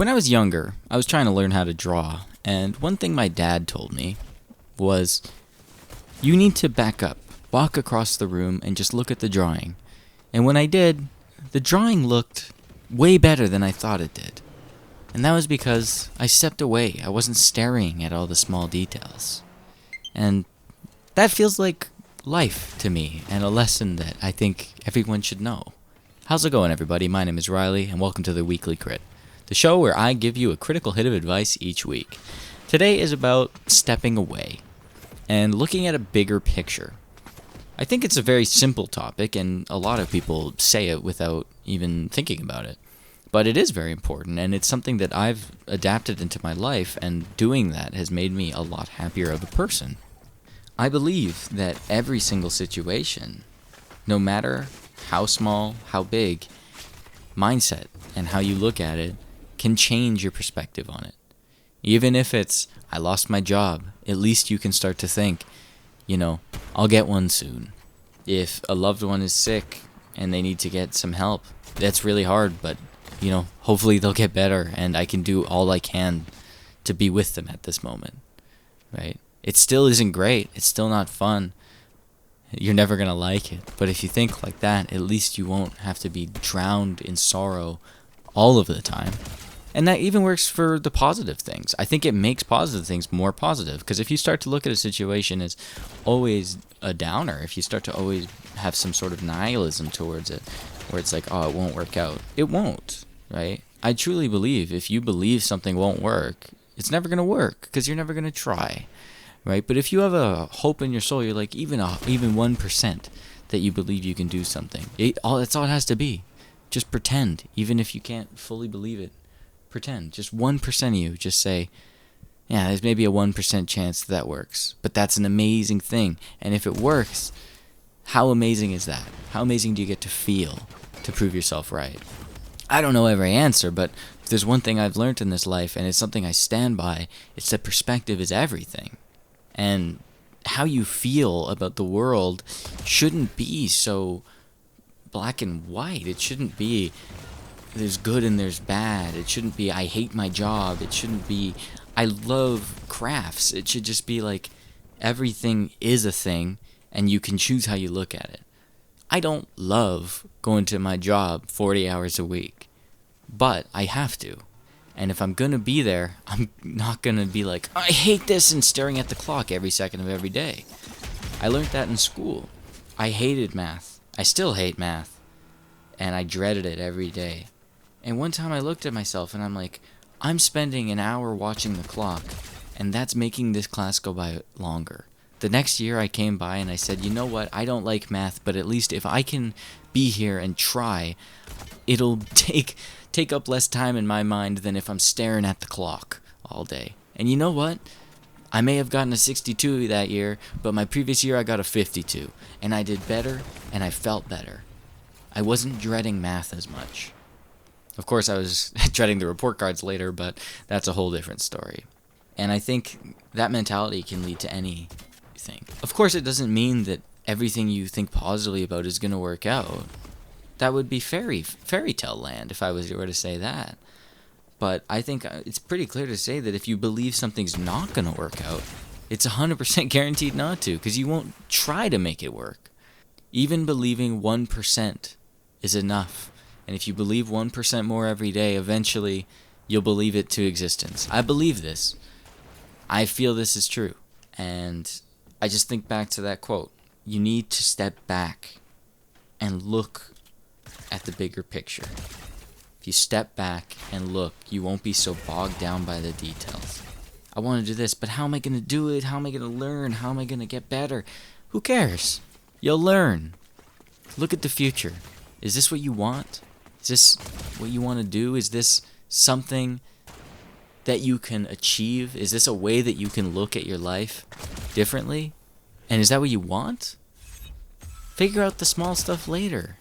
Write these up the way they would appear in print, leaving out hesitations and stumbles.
When I was younger, I was trying to learn how to draw, and one thing my dad told me was, you need to back up, walk across the room, and just look at the drawing. And when I did, the drawing looked way better than I thought it did. And that was because I stepped away. I wasn't staring at all the small details. And that feels like life to me, and a lesson that I think everyone should know. How's it going, everybody? My name is Riley, and welcome to the Weekly Crit, the show where I give you a critical hit of advice each week. Today is about stepping away and looking at a bigger picture. I think it's a very simple topic, and a lot of people say it without even thinking about it. But it is very important, and it's something that I've adapted into my life, and doing that has made me a lot happier of a person. I believe that every single situation, no matter how small, how big, mindset and how you look at it can change your perspective on it. Even if it's, I lost my job, at least you can start to think, I'll get one soon. If a loved one is sick and they need to get some help, that's really hard, but, hopefully they'll get better and I can do all I can to be with them at this moment, right? It still isn't great. It's still not fun. You're never going to like it. But if you think like that, at least you won't have to be drowned in sorrow all of the time. And that even works for the positive things. I think it makes positive things more positive. Because if you start to look at a situation as always a downer, if you start to always have some sort of nihilism towards it, where it's like, oh, it won't work out. It won't, right? I truly believe if you believe something won't work, it's never going to work because you're never going to try. Right? But if you have a hope in your soul, you're like, even 1% that you believe you can do something. That's all it has to be. Just pretend. Even if you can't fully believe it, pretend. Just 1% of you just say, yeah, there's maybe a 1% chance that works. But that's an amazing thing. And if it works, how amazing is that? How amazing do you get to feel to prove yourself right? I don't know every answer, but if there's one thing I've learned in this life, and it's something I stand by, it's that perspective is everything. And how you feel about the world shouldn't be so black and white. It shouldn't be there's good and there's bad. It shouldn't be I hate my job. It shouldn't be I love crafts. It should just be like everything is a thing and you can choose how you look at it. I don't love going to my job 40 hours a week, but I have to. And if I'm going to be there, I'm not going to be like, I hate this and staring at the clock every second of every day. I learned that in school. I hated math. I still hate math. And I dreaded it every day. And one time I looked at myself and I'm like, I'm spending an hour watching the clock, and that's making this class go by longer. The next year I came by and I said, you know what, I don't like math, but at least if I can be here and try, it'll take up less time in my mind than if I'm staring at the clock all day. And you know what? I may have gotten a 62 that year, but my previous year I got a 52. And I did better, and I felt better. I wasn't dreading math as much. Of course, I was dreading the report cards later, but that's a whole different story. And I think that mentality can lead to anything. Of course, it doesn't mean that everything you think positively about is going to work out. That would be fairy tale land if I were to say that. But I think it's pretty clear to say that if you believe something's not going to work out, it's 100% guaranteed not to, because you won't try to make it work. Even believing 1% is enough. And if you believe 1% more every day, eventually you'll believe it to existence. I believe this. I feel this is true. And I just think back to that quote. You need to step back and look at the bigger picture. If you step back and look, you won't be so bogged down by the details. I want to do this, but how am I going to do it? How am I going to learn? How am I going to get better? Who cares? You'll learn. Look at the future. Is this what you want? Is this what you want to do? Is this something that you can achieve? Is this a way that you can look at your life differently? And is that what you want? Figure out the small stuff later.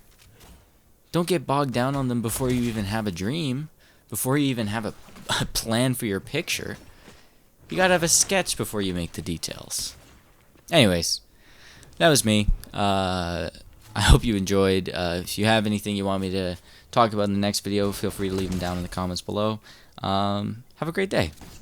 Don't get bogged down on them before you even have a dream, before you even have a plan for your picture. You gotta have a sketch before you make the details. Anyways, that was me. I hope you enjoyed. If you have anything you want me to talk about in the next video, feel free to leave them down in the comments below. Have a great day.